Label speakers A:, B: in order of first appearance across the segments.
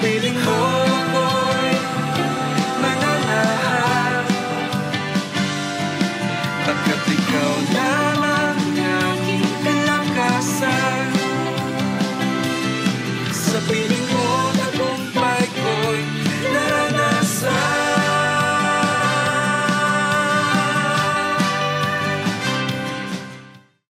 A: piling mo ako'y mananahan, pagkat ikaw lamang ang aking kalakasan. Sa piling mo tagumpay ko'y naranasan.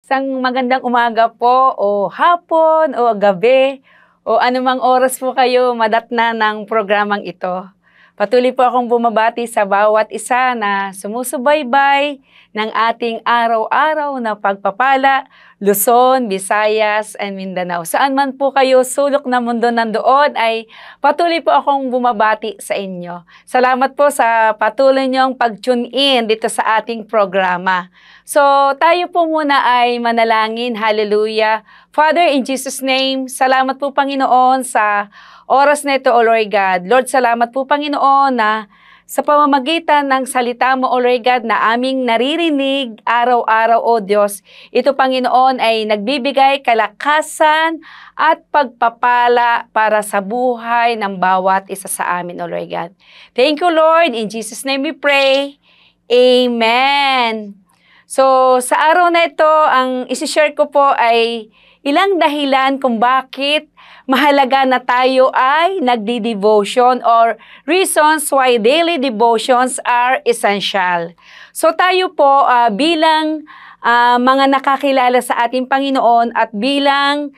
B: Isang magandang umaga po, o hapon, o gabi, o anumang oras po kayo madatna ng programang ito. Patuloy po akong bumabati sa bawat isa na sumusubaybay ng ating araw-araw na pagpapala, Luzon, Visayas, and Mindanao. Saan man po kayo sulok na mundo nandoon ay patuloy po akong bumabati sa inyo. Salamat po sa patuloy niyong pag-tune in dito sa ating programa. So, tayo po muna ay manalangin. Hallelujah. Father, in Jesus' name, salamat po Panginoon sa oras na ito, O Lord God. Lord, salamat po Panginoon na sa pamamagitan ng salita mo, O Lord God, na aming naririnig araw-araw, O Diyos, ito Panginoon ay nagbibigay kalakasan at pagpapala para sa buhay ng bawat isa sa amin, O Lord God. Thank you, Lord. In Jesus' name we pray. Amen. So, sa araw na ito, ang isi-share ko po ay ilang dahilan kung bakit mahalaga na tayo ay nagdi-devotion or reasons why daily devotions are essential. So, tayo po bilang mga nakakilala sa ating Panginoon at bilang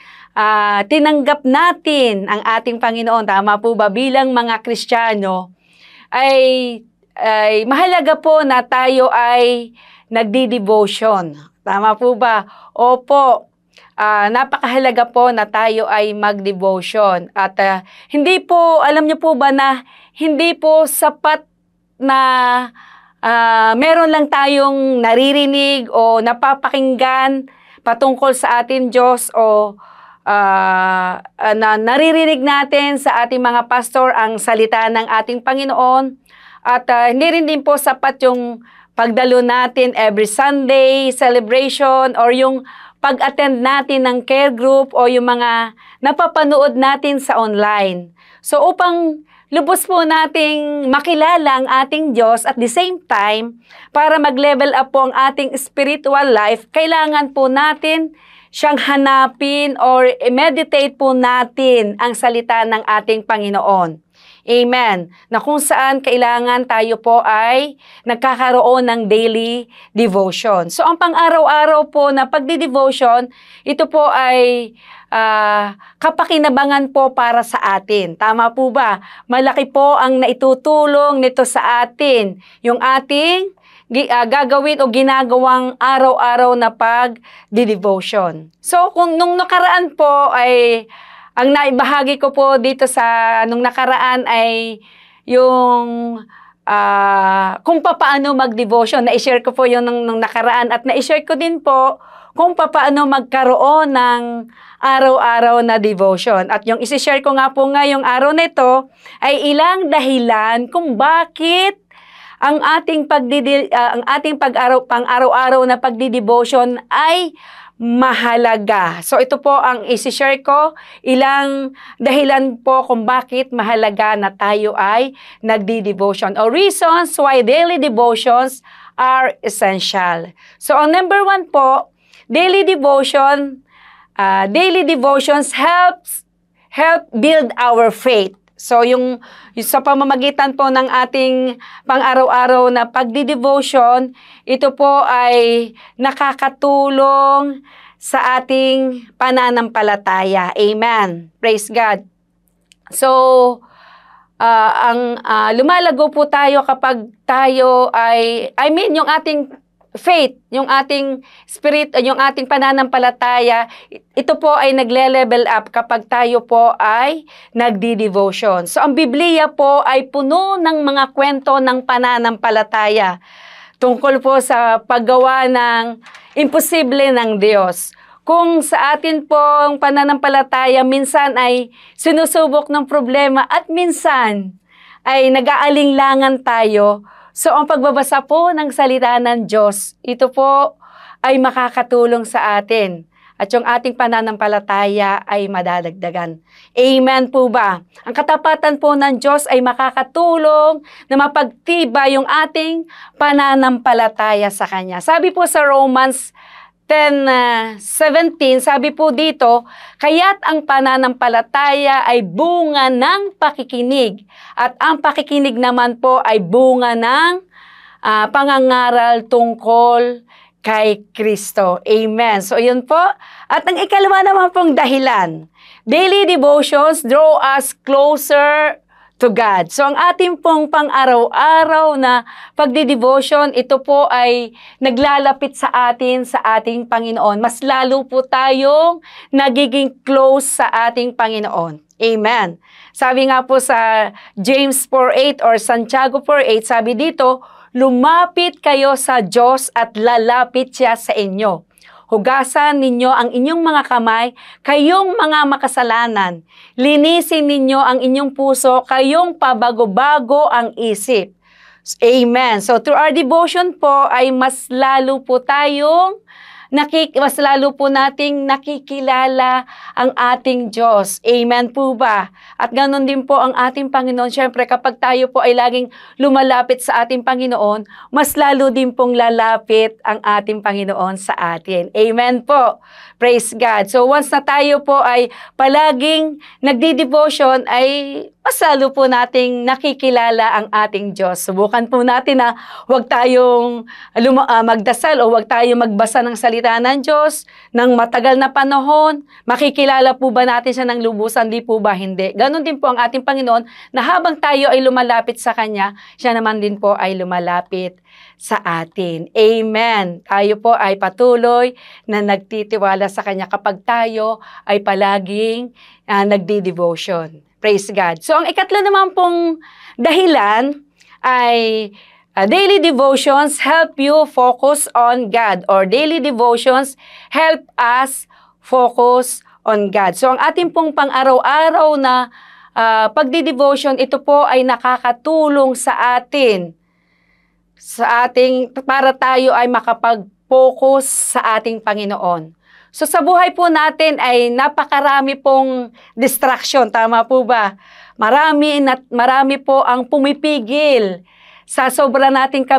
B: tinanggap natin ang ating Panginoon, tama po ba, bilang mga Kristiyano, ay mahalaga po na tayo ay nagdi-devotion. Tama po ba? Opo. Napakahalaga po na tayo ay mag-devotion. At hindi po, alam niyo po ba na hindi po sapat na meron lang tayong naririnig o napapakinggan patungkol sa ating Diyos o na naririnig natin sa ating mga pastor ang salita ng ating Panginoon. At hindi rin din po sapat yung pagdalo natin every Sunday celebration or yung pag-attend natin ng care group o yung mga napapanood natin sa online. So upang lubos po nating makilala ang ating Diyos at the same time, para mag-level up po ang ating spiritual life, kailangan po natin siyang hanapin or meditate po natin ang salita ng ating Panginoon. Amen. Na kung saan kailangan tayo po ay nagkakaroon ng daily devotion. So, ang pang-araw-araw po na pagdi-devotion, ito po ay kapakinabangan po para sa atin. Tama po ba? Malaki po ang naitutulong nito sa atin. Yung ating gagawin o ginagawang araw-araw na pag-devotion. So, kung nung nakaraan po ay ang naibahagi ko po dito sa nung nakaraan ay yung kung paano mag-devotion. Na-share ko po yung nung nakaraan at na-share ko din po kung paano magkaroon ng araw-araw na devotion. At yung isi-share ko nga po ngayong araw na ito ay ilang dahilan kung bakit ang ating pang-araw-araw na pagdi-devotion ay mahalaga. So ito po ang isi-share ko, ilang dahilan po kung bakit mahalaga na tayo ay nagdi-devotion or reasons why daily devotions are essential. So ang number 1 po, daily devotions help build our faith. So, yung sa pamamagitan po ng ating pang-araw-araw na pagdi-devotion, ito po ay nakakatulong sa ating pananampalataya. Amen. Praise God. So, lumalago po tayo kapag tayo yung ating faith, yung ating spirit, yung ating pananampalataya, ito po ay nagle-level up kapag tayo po ay nagdi-devotion. So, ang Biblia po ay puno ng mga kwento ng pananampalataya tungkol po sa paggawa ng imposible ng Diyos. Kung sa atin pong pananampalataya, minsan ay sinusubok ng problema at minsan ay nag-aalinlangan tayo. So, ang pagbabasa po ng salita ng Diyos, ito po ay makakatulong sa atin. at yung ating pananampalataya ay madadagdagan. Amen po ba? Ang katapatan po ng Diyos ay makakatulong na mapagtibay yung ating pananampalataya sa Kanya. Sabi po sa Romans 10:17, sabi po dito, kaya't ang pananampalataya ay bunga ng pakikinig at ang pakikinig naman po ay bunga ng pangangaral tungkol kay Kristo. Amen. So, yun po. At ang ikalawa naman pong dahilan, daily devotions draw us closer to God. So, ang ating pong pang-araw-araw na pagdi-devotion, ito po ay naglalapit sa atin, sa ating Panginoon. Mas lalo po tayong nagiging close sa ating Panginoon. Amen. Sabi nga po sa James 4:8 or Santiago 4:8, sabi dito, lumapit kayo sa Diyos at lalapit siya sa inyo. Hugasan ninyo ang inyong mga kamay, kayong mga makasalanan. Linisin ninyo ang inyong puso, kayong pabago-bago ang isip. Amen. So through our devotion po ay mas lalo po tayong mas lalo po nating nakikilala ang ating Diyos. Amen po ba? At ganoon din po ang ating Panginoon. Siyempre, kapag tayo po ay laging lumalapit sa ating Panginoon, mas lalo din pong lalapit ang ating Panginoon sa atin. Amen po. Praise God. So once na tayo po ay palaging nagdi-devotion, ay mas lalo po nating nakikilala ang ating Diyos. Subukan po natin na huwag tayong magdasal o huwag tayong magbasa ng salita ng Diyos ng matagal na panahon. Makikilala po ba natin siya ng lubusan? Di po ba? Hindi. Ganon din po ang ating Panginoon na habang tayo ay lumalapit sa Kanya, siya naman din po ay lumalapit sa atin. Amen. Tayo po ay patuloy na nagtitiwala sa Kanya kapag tayo ay palaging nagdi-devotion. Praise God. So, ang ikatlo naman pong dahilan ay daily devotions help you focus on God, or daily devotions help us focus on God. So, ang ating pong pang-araw-araw na pagdi-devotion, ito po ay nakakatulong sa atin, para tayo ay makapag-focus sa ating Panginoon. So sa buhay po natin ay napakarami pong distraction, tama po ba? Marami po ang pumipigil sa sobra nating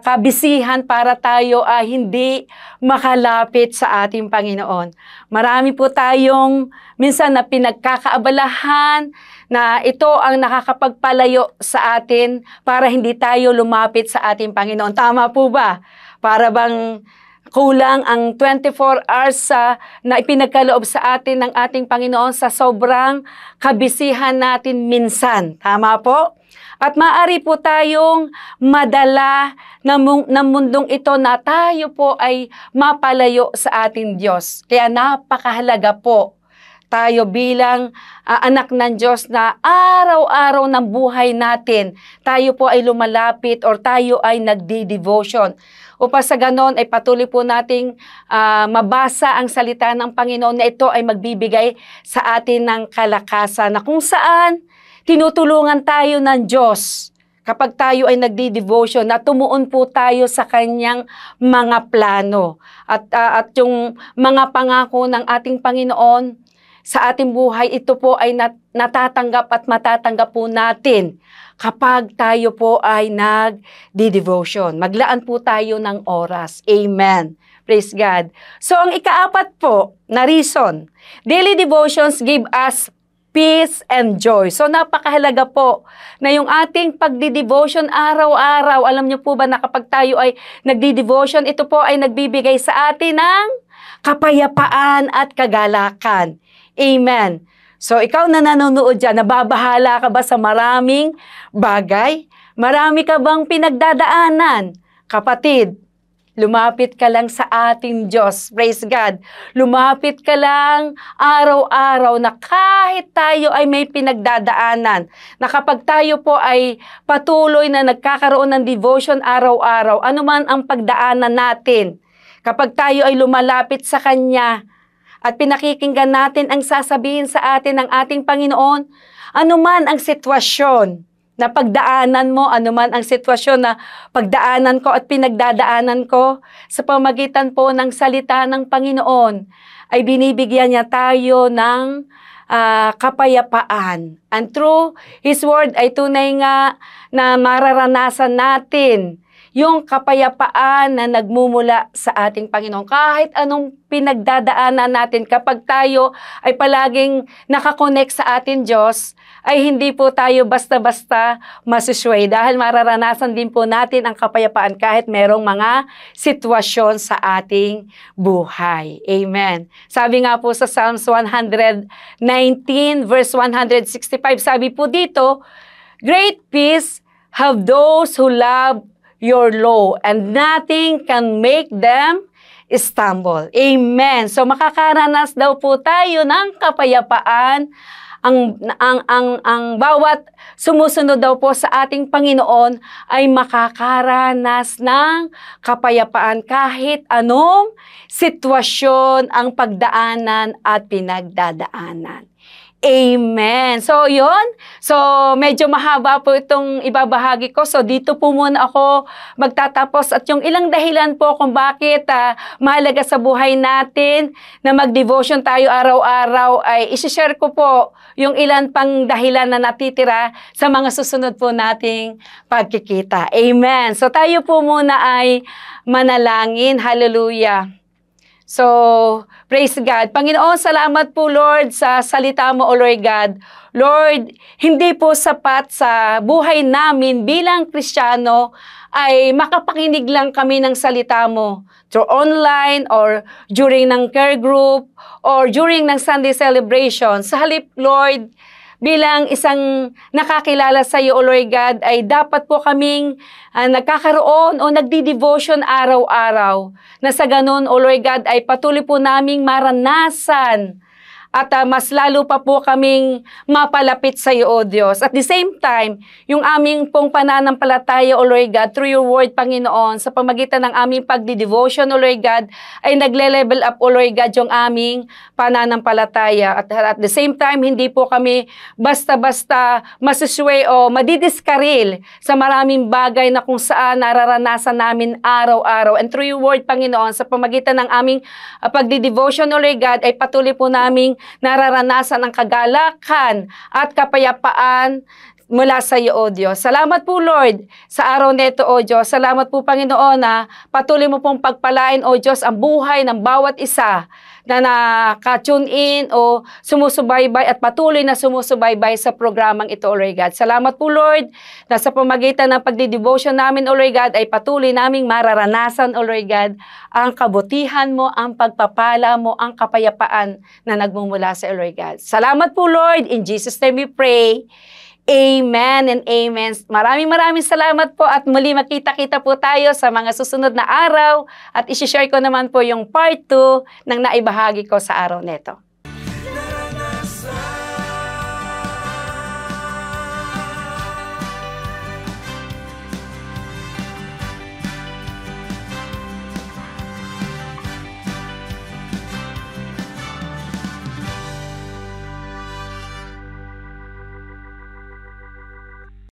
B: kabisihan para tayo ay hindi makalapit sa ating Panginoon. Marami po tayong minsan na pinagkakaabalahan na ito ang nakakapagpalayo sa atin para hindi tayo lumapit sa ating Panginoon. Tama po ba? Para bang kulang ang 24 hours na ipinagkaloob sa atin ng ating Panginoon sa sobrang kabisihan natin minsan. Tama po? At maaari po tayong madala ng mundong ito na tayo po ay mapalayo sa ating Diyos. Kaya napakahalaga po tayo bilang anak ng Diyos na araw-araw ng buhay natin, tayo po ay lumalapit or tayo ay nagdi-devotion. Upang sa ganon ay patuloy po nating mabasa ang salita ng Panginoon na ito ay magbibigay sa atin ng kalakasan na kung saan tinutulungan tayo ng Diyos kapag tayo ay nagdi-devotion na tumuon po tayo sa Kanyang mga plano. At yung mga pangako ng ating Panginoon sa ating buhay, ito po ay natatanggap at matatanggap po natin kapag tayo po ay nag-devotion. Maglaan po tayo ng oras. Amen. Praise God. So, ang ikaapat po na reason, daily devotions give us peace and joy. So, napakahalaga po na yung ating pagdi-devotion araw-araw. Alam niyo po ba na kapag tayo ay nagdi-devotion, ito po ay nagbibigay sa atin ng kapayapaan at kagalakan. Amen. So, ikaw na nanonood dyan, nababahala ka ba sa maraming bagay? Marami ka bang pinagdadaanan? Kapatid, lumapit ka lang sa ating Diyos. Praise God. Lumapit ka lang araw-araw na kahit tayo ay may pinagdadaanan, na kapag tayo po ay patuloy na nagkakaroon ng devotion araw-araw, anuman ang pagdaanan natin, kapag tayo ay lumalapit sa Kanya, at pinakikinggan natin ang sasabihin sa atin ng ating Panginoon, anuman ang sitwasyon, na pagdaanan mo, anuman ang sitwasyon na pagdaanan ko at pinagdadaanan ko, sa pamagitan po ng salita ng Panginoon, ay binibigyan niya tayo ng kapayapaan. And through His Word ay tunay nga na mararanasan natin yung kapayapaan na nagmumula sa ating Panginoon. Kahit anong pinagdadaanan natin, kapag tayo ay palaging nakakonect sa ating Diyos, ay hindi po tayo basta-basta masusway dahil mararanasan din po natin ang kapayapaan kahit merong mga sitwasyon sa ating buhay. Amen. Sabi nga po sa Psalms 119 verse 165, sabi po dito, "Great peace have those who love your law, and nothing can make them stumble." Amen. So makakaranas daw po tayo ng kapayapaan. Ang bawat sumusunod daw po sa ating Panginoon ay makakaranas ng kapayapaan kahit anong sitwasyon ang pagdaanan at pinagdadaanan. Amen. So, yun. So, medyo mahaba po itong ibabahagi ko. So, dito po muna ako magtatapos. At yung ilang dahilan po kung bakit mahalaga sa buhay natin na mag-devotion tayo araw-araw ay isi-share ko po yung ilan pang dahilan na natitira sa mga susunod po nating pagkikita. Amen. So, tayo po muna ay manalangin. Hallelujah. So, praise God. Panginoon, salamat po, Lord, sa salita mo, O Lord God. Lord, hindi po sapat sa buhay namin bilang Kristiyano ay makapakinig lang kami ng salita mo through online or during ng care group or during ng Sunday celebration. Sa halip, Lord, bilang isang nakakilala sa iyo, O Lord God, ay dapat po kaming nagkakaroon o nagdi-devotion araw-araw. Na sa ganun, O Lord God, ay patuloy po naming maranasan at mas lalo pa po kaming mapalapit sa iyo, O Diyos. At the same time, yung aming pong pananampalataya, O Lord God, through your word, Panginoon, sa pamagitan ng aming pagdi-devotion, O Lord God, ay nagle-level up, O Lord God, yung aming pananampalataya. At the same time, hindi po kami basta-basta masusway o madidiskaril sa maraming bagay na kung saan nararanasan namin araw-araw. And through your word, Panginoon, sa pamagitan ng aming pagdi-devotion, O Lord God, ay patuloy po naming nararanasan ang kagalakan at kapayapaan mula sa iyo, O Diyos. Salamat po, Lord, sa araw nito, O Diyos. Salamat po, Panginoon, na patuloy mo pong pagpalain, O Diyos, ang buhay ng bawat isa na naka-tune in o sumusubaybay at patuloy na sumusubaybay sa programang ito, O Lord God. Salamat po, Lord, na sa pamagitan ng pagdi-devotion namin, O Lord God, ay patuloy naming mararanasan, O Lord God, ang kabutihan mo, ang pagpapala mo, ang kapayapaan na nagmumula sa Lord God. Salamat po, Lord. In Jesus' name we pray. Amen and amen. Maraming salamat po at muli makita-kita po tayo sa mga susunod na araw at isi-share ko naman po yung part 2 ng naibahagi ko sa araw nito.